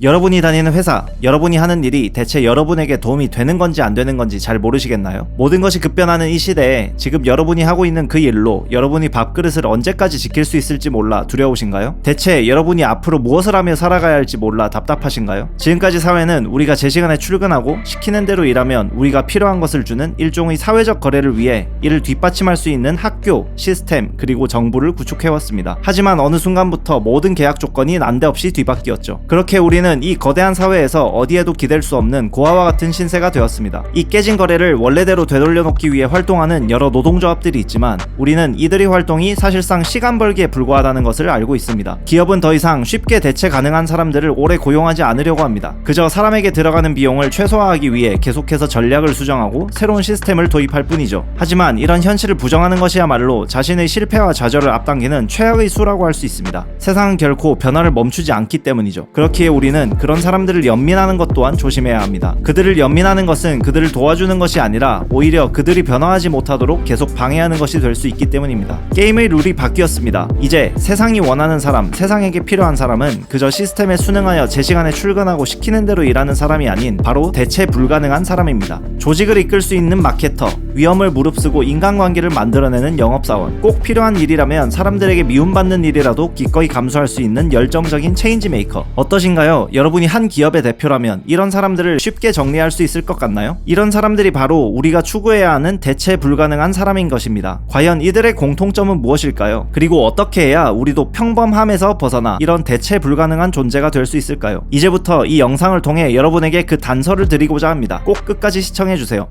여러분이 다니는 회사, 여러분이 하는 일이 대체 여러분에게 도움이 되는 건지 안 되는 건지 잘 모르시겠나요? 모든 것이 급변하는 이 시대에 지금 여러분이 하고 있는 그 일로 여러분이 밥그릇을 언제까지 지킬 수 있을지 몰라 두려우신가요? 대체 여러분이 앞으로 무엇을 하며 살아가야 할지 몰라 답답하신가요? 지금까지 사회는 우리가 제 시간에 출근하고 시키는 대로 일하면 우리가 필요한 것을 주는 일종의 사회적 거래를 위해 이를 뒷받침할 수 있는 학교, 시스템, 그리고 정부를 구축해왔습니다. 하지만 어느 순간부터 모든 계약 조건이 난데없이 뒤바뀌었죠. 그렇게 우리는 이 거대한 사회에서 어디에도 기댈 수 없는 고아와 같은 신세가 되었습니다. 이 깨진 거래를 원래대로 되돌려놓기 위해 활동하는 여러 노동조합들이 있지만 우리는 이들의 활동이 사실상 시간 벌기에 불과하다는 것을 알고 있습니다. 기업은 더 이상 쉽게 대체 가능한 사람들을 오래 고용하지 않으려고 합니다. 그저 사람에게 들어가는 비용을 최소화하기 위해 계속해서 전략을 수정하고 새로운 시스템을 도입할 뿐이죠. 하지만 이런 현실을 부정하는 것이야말로 자신의 실패와 좌절을 앞당기는 최악의 수라고 할 수 있습니다. 세상은 결코 변화를 멈추지 않기 때문이죠. 그렇기에 우리는 그런 사람들을 연민하는 것 또한 조심해야 합니다. 그들을 연민하는 것은 그들을 도와주는 것이 아니라 오히려 그들이 변화하지 못하도록 계속 방해하는 것이 될 수 있기 때문입니다. 게임의 룰이 바뀌었습니다. 이제 세상이 원하는 사람, 세상에게 필요한 사람은 그저 시스템에 순응하여 제 시간에 출근하고 시키는 대로 일하는 사람이 아닌 바로 대체 불가능한 사람입니다. 조직을 이끌 수 있는 마케터, 위험을 무릅쓰고 인간관계를 만들어내는 영업사원, 꼭 필요한 일이라면 사람들에게 미움받는 일이라도 기꺼이 감수할 수 있는 열정적인 체인지 메이커. 어떠신가요? 여러분이 한 기업의 대표라면 이런 사람들을 쉽게 정리할 수 있을 것 같나요? 이런 사람들이 바로 우리가 추구해야 하는 대체 불가능한 사람인 것입니다. 과연 이들의 공통점은 무엇일까요? 그리고 어떻게 해야 우리도 평범함에서 벗어나 이런 대체 불가능한 존재가 될 수 있을까요? 이제부터 이 영상을 통해 여러분에게 그 단서를 드리고자 합니다. 꼭 끝까지 시청해주세요.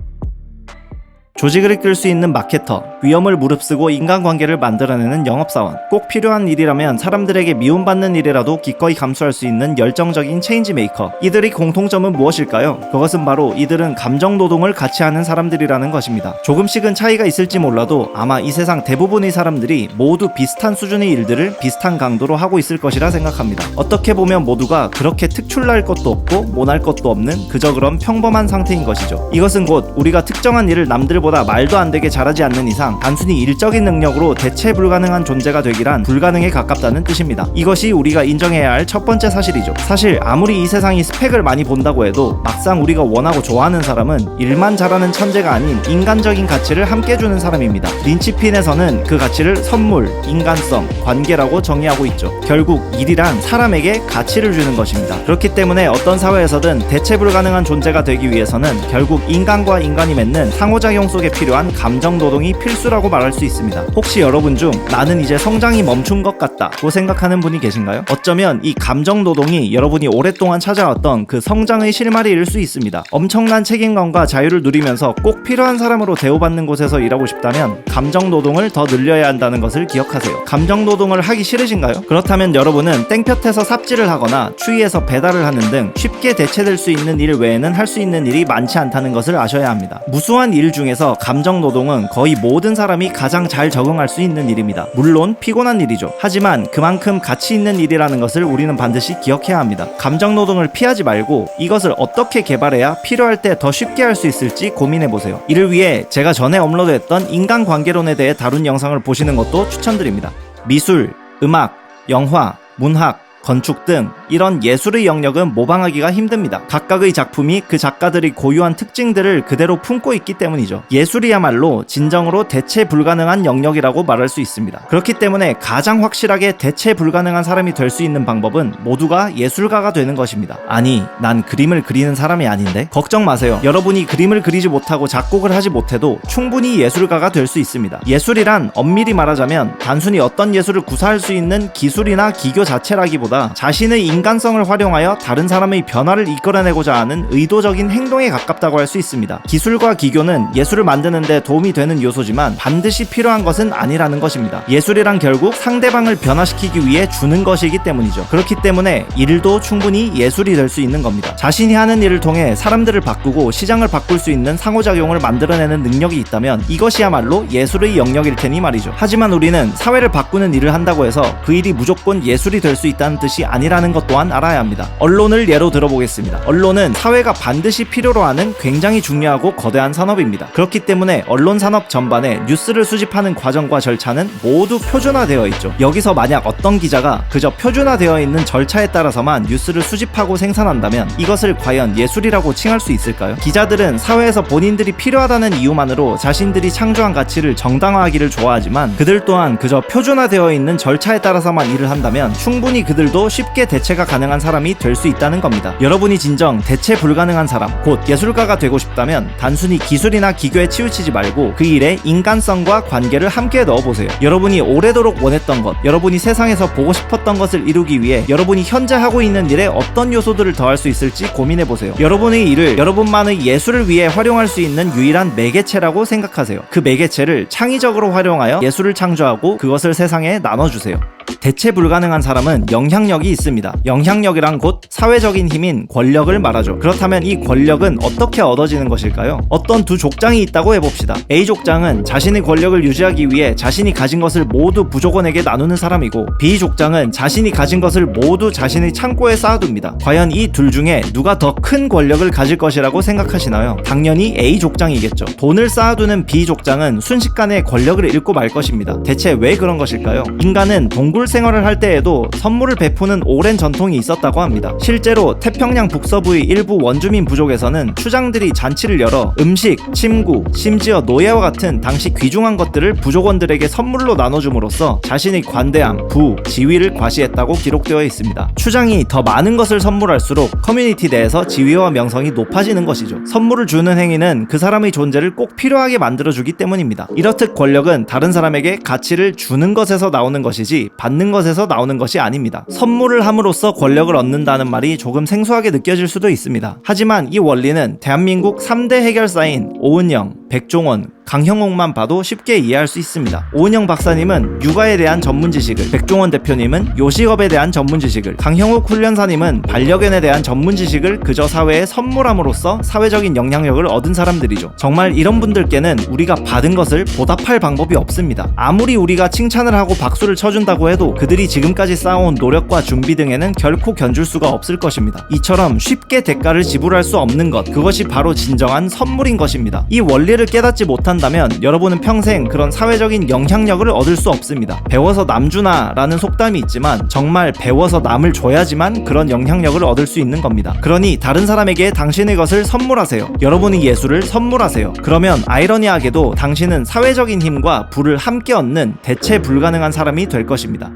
조직을 이끌 수 있는 마케터, 위험을 무릅쓰고 인간관계를 만들어내는 영업사원, 꼭 필요한 일이라면 사람들에게 미움받는 일이라도 기꺼이 감수할 수 있는 열정적인 체인지 메이커. 이들의 공통점은 무엇일까요? 그것은 바로 이들은 감정노동을 같이 하는 사람들이라는 것입니다. 조금씩은 차이가 있을지 몰라도 아마 이 세상 대부분의 사람들이 모두 비슷한 수준의 일들을 비슷한 강도로 하고 있을 것이라 생각합니다. 어떻게 보면 모두가 그렇게 특출날 것도 없고 모날 것도 없는 그저 그런 평범한 상태인 것이죠. 이것은 곧 우리가 특정한 일을 남들보다 말도 안 되게 잘하지 않는 이상 단순히 일적인 능력으로 대체 불가능한 존재가 되기란 불가능에 가깝다는 뜻입니다. 이것이 우리가 인정해야 할 첫 번째 사실이죠. 사실 아무리 이 세상이 스펙을 많이 본다고 해도 막상 우리가 원하고 좋아하는 사람은 일만 잘하는 천재가 아닌 인간적인 가치를 함께 주는 사람입니다. 린치핀에서는 그 가치를 선물, 인간성, 관계라고 정의하고 있죠. 결국 일이란 사람에게 가치를 주는 것입니다. 그렇기 때문에 어떤 사회에서든 대체 불가능한 존재가 되기 위해서는 결국 인간과 인간이 맺는 상호작용 속에 필요한 감정노동이 필수라고 말할 수 있습니다. 혹시 여러분 중 나는 이제 성장이 멈춘 것 같다고 생각하는 분이 계신가요? 어쩌면 이 감정노동이 여러분이 오랫동안 찾아왔던 그 성장의 실마리일 수 있습니다. 엄청난 책임감과 자유를 누리면서 꼭 필요한 사람으로 대우받는 곳에서 일하고 싶다면 감정노동을 더 늘려야 한다는 것을 기억하세요. 감정노동을 하기 싫으신가요? 그렇다면 여러분은 땡볕에서 삽질을 하거나 추위에서 배달을 하는 등 쉽게 대체될 수 있는 일 외에는 할 수 있는 일이 많지 않다는 것을 아셔야 합니다. 무수한 일 중에서 감정노동은 거의 모든 사람이 가장 잘 적응할 수 있는 일입니다. 물론 피곤한 일이죠. 하지만 그만큼 가치 있는 일이라는 것을 우리는 반드시 기억해야 합니다. 감정노동을 피하지 말고 이것을 어떻게 개발해야 필요할 때 더 쉽게 할 수 있을지 고민해보세요. 이를 위해 제가 전에 업로드했던 인간관계론에 대해 다룬 영상을 보시는 것도 추천드립니다. 미술, 음악, 영화, 문학, 건축 등 이런 예술의 영역은 모방하기가 힘듭니다. 각각의 작품이 그 작가들의 고유한 특징들을 그대로 품고 있기 때문이죠. 예술이야말로 진정으로 대체 불가능한 영역이라고 말할 수 있습니다. 그렇기 때문에 가장 확실하게 대체 불가능한 사람이 될 수 있는 방법은 모두가 예술가가 되는 것입니다. 아니, 난 그림을 그리는 사람이 아닌데? 걱정 마세요. 여러분이 그림을 그리지 못하고 작곡을 하지 못해도 충분히 예술가가 될 수 있습니다. 예술이란 엄밀히 말하자면 단순히 어떤 예술을 구사할 수 있는 기술이나 기교 자체라기보다 자신의 인간성을 활용하여 다른 사람의 변화를 이끌어내고자 하는 의도적인 행동에 가깝다고 할 수 있습니다. 기술과 기교는 예술을 만드는 데 도움이 되는 요소지만 반드시 필요한 것은 아니라는 것입니다. 예술이란 결국 상대방을 변화시키기 위해 주는 것이기 때문이죠. 그렇기 때문에 일도 충분히 예술이 될 수 있는 겁니다. 자신이 하는 일을 통해 사람들을 바꾸고 시장을 바꿀 수 있는 상호작용을 만들어내는 능력이 있다면 이것이야말로 예술의 영역일 테니 말이죠. 하지만 우리는 사회를 바꾸는 일을 한다고 해서 그 일이 무조건 예술이 될 수 있다는 뜻이 아니라는 것 또한 알아야 합니다. 언론을 예로 들어보겠습니다. 언론은 사회가 반드시 필요로 하는 굉장히 중요하고 거대한 산업입니다. 그렇기 때문에 언론 산업 전반에 뉴스를 수집하는 과정과 절차는 모두 표준화되어 있죠. 여기서 만약 어떤 기자가 그저 표준화되어 있는 절차에 따라서만 뉴스를 수집하고 생산한다면 이것을 과연 예술이라고 칭할 수 있을까요? 기자들은 사회에서 본인들이 필요하다는 이유만으로 자신들이 창조한 가치를 정당화하기를 좋아하지만 그들 또한 그저 표준화되어 있는 절차에 따라서만 일을 한다면 충분히 그들도 쉽게 대체가 가능한 사람이 될 수 있다는 겁니다. 여러분이 진정 대체 불가능한 사람, 곧 예술가가 되고 싶다면 단순히 기술이나 기교에 치우치지 말고 그 일에 인간성과 관계를 함께 넣어보세요. 여러분이 오래도록 원했던 것, 여러분이 세상에서 보고 싶었던 것을 이루기 위해 여러분이 현재 하고 있는 일에 어떤 요소들을 더할 수 있을지 고민해보세요. 여러분의 일을 여러분만의 예술을 위해 활용할 수 있는 유일한 매개체라고 생각하세요. 그 매개체를 창의적으로 활용하여 예술을 창조하고 그것을 세상에 나눠주세요. 대체 불가능한 사람은 영향력이 있습니다. 영향력이란 곧 사회적인 힘인 권력을 말하죠. 그렇다면 이 권력은 어떻게 얻어지는 것일까요? 어떤 두 족장이 있다고 해봅시다. A 족장은 자신의 권력을 유지하기 위해 자신이 가진 것을 모두 부족원에게 나누는 사람이고 B 족장은 자신이 가진 것을 모두 자신의 창고에 쌓아둡니다. 과연 이 둘 중에 누가 더 큰 권력을 가질 것이라고 생각하시나요? 당연히 A 족장이겠죠. 돈을 쌓아두는 B 족장은 순식간에 권력을 잃고 말 것입니다. 대체 왜 그런 것일까요? 인간은 동굴 생활을 할 때에도 선물을 베푸는 오랜 전통이 있었다고 합니다. 실제로 태평양 북서부의 일부 원주민 부족에서는 추장들이 잔치를 열어 음식, 침구, 심지어 노예와 같은 당시 귀중한 것들을 부족원들에게 선물로 나눠줌으로써 자신의 관대함, 부, 지위를 과시했다고 기록되어 있습니다. 추장이 더 많은 것을 선물할수록 커뮤니티 내에서 지위와 명성이 높아지는 것이죠. 선물을 주는 행위는 그 사람의 존재를 꼭 필요하게 만들어주기 때문입니다. 이렇듯 권력은 다른 사람에게 가치를 주는 것에서 나오는 것이지 받는 것에서 나오는 것이 아닙니다. 선물을 함으로써 권력을 얻는다는 말이 조금 생소하게 느껴질 수도 있습니다. 하지만 이 원리는 대한민국 3대 해결사인 오은영, 백종원, 강형옥만 봐도 쉽게 이해할 수 있습니다. 오은영 박사님은 육아에 대한 전문 지식을, 백종원 대표님은 요식업에 대한 전문 지식을, 강형옥 훈련사님은 반려견에 대한 전문 지식을 그저 사회에 선물함으로써 사회적인 영향력을 얻은 사람들이죠. 정말 이런 분들께는 우리가 받은 것을 보답할 방법이 없습니다. 아무리 우리가 칭찬을 하고 박수를 쳐준다고 해도 그들이 지금까지 쌓아온 노력과 준비 등에는 결코 견줄 수가 없을 것입니다. 이처럼 쉽게 대가를 지불할 수 없는 것, 그것이 바로 진정한 선물인 것입니다. 이 원리를 깨닫지 못한다면 여러분은 평생 그런 사회적인 영향력을 얻을 수 없습니다. 배워서 남 주나 라는 속담이 있지만 정말 배워서 남을 줘야지만 그런 영향력을 얻을 수 있는 겁니다. 그러니 다른 사람에게 당신의 것을 선물하세요. 여러분의 예술을 선물하세요. 그러면 아이러니하게도 당신은 사회적인 힘과 부를 함께 얻는 대체 불가능한 사람이 될 것입니다.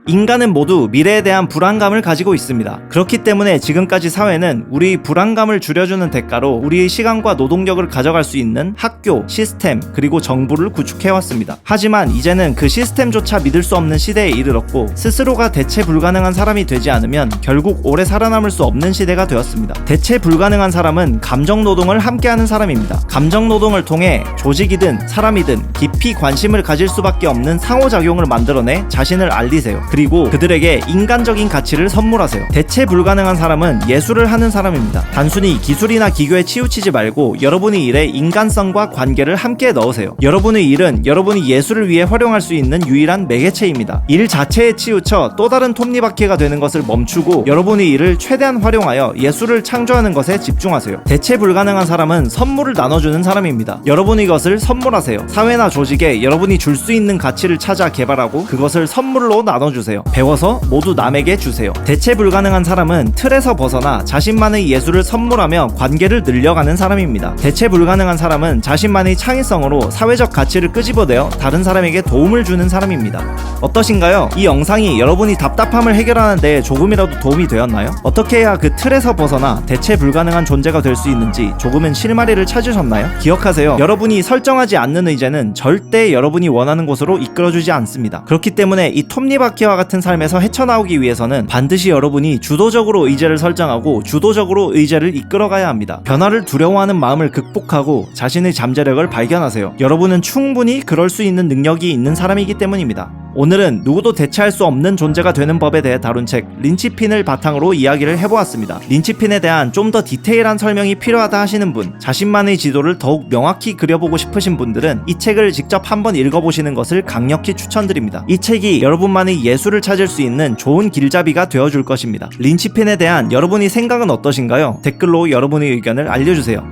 인간은 모두 미래에 대한 불안감을 가지고 있습니다. 그렇기 때문에 지금까지 사회는 우리 불안감을 줄여주는 대가로 우리의 시간과 노동력을 가져갈 수 있는 학교, 시스템, 그리고 정부를 구축해왔습니다. 하지만 이제는 그 시스템조차 믿을 수 없는 시대에 이르렀고 스스로가 대체 불가능한 사람이 되지 않으면 결국 오래 살아남을 수 없는 시대가 되었습니다. 대체 불가능한 사람은 감정노동을 함께하는 사람입니다. 감정노동을 통해 조직이든 사람이든 깊이 관심을 가질 수밖에 없는 상호작용을 만들어내 자신을 알리세요. 그리고 그들에게 인간적인 가치를 선물하세요. 대체 불가능한 사람은 예술을 하는 사람입니다. 단순히 기술이나 기교에 치우치지 말고 여러분의 일에 인간성과 관계를 함께 넣으세요. 여러분의 일은 여러분이 예술을 위해 활용할 수 있는 유일한 매개체입니다. 일 자체에 치우쳐 또 다른 톱니바퀴가 되는 것을 멈추고 여러분의 일을 최대한 활용하여 예술을 창조하는 것에 집중하세요. 대체 불가능한 사람은 선물을 나눠주는 사람입니다. 여러분의 것을 선물하세요. 사회나 조직에 여러분이 줄 수 있는 가치를 찾아 개발하고 그것을 선물로 나눠주세요. 배워서 모두 남에게 주세요. 대체 불가능한 사람은 틀에서 벗어나 자신만의 예술을 선물하며 관계를 늘려가는 사람입니다. 대체 불가능한 사람은 자신만의 창의성으로 사회적 가치를 끄집어내어 다른 사람에게 도움을 주는 사람입니다. 어떠신가요? 이 영상이 여러분이 답답함을 해결하는 데 조금이라도 도움이 되었나요? 어떻게 해야 그 틀에서 벗어나 대체 불가능한 존재가 될 수 있는지 조금은 실마리를 찾으셨나요? 기억하세요. 여러분이 설정하지 않는 의제는 절대 여러분이 원하는 곳으로 이끌어주지 않습니다. 그렇기 때문에 이 톱니바퀴와 같은 삶에서 헤쳐나오기 위해서는 반드시 여러분이 주도적으로 의제를 설정하고 주도적으로 의제를 이끌어가야 합니다. 변화를 두려워하는 마음을 극복하고 자신의 잠재력을 발견하세요. 여러분은 충분히 그럴 수 있는 능력이 있는 사람이기 때문입니다. 오늘은 누구도 대체할 수 없는 존재가 되는 법에 대해 다룬 책 린치핀을 바탕으로 이야기를 해보았습니다. 린치핀에 대한 좀 더 디테일한 설명이 필요하다 하시는 분, 자신만의 지도를 더욱 명확히 그려보고 싶으신 분들은 이 책을 직접 한번 읽어보시는 것을 강력히 추천드립니다. 이 책이 여러분만의 예술을 찾을 수 있는 좋은 길잡이가 되어줄 것입니다. 린치핀에 대한 여러분의 생각은 어떠신가요? 댓글로 여러분의 의견을 알려주세요.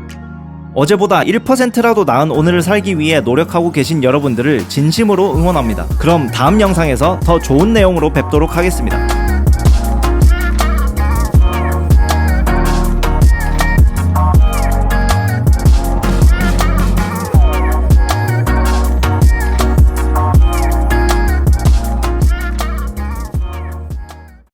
어제보다 1%라도 나은 오늘을 살기 위해 노력하고 계신 여러분들을 진심으로 응원합니다. 그럼 다음 영상에서 더 좋은 내용으로 뵙도록 하겠습니다.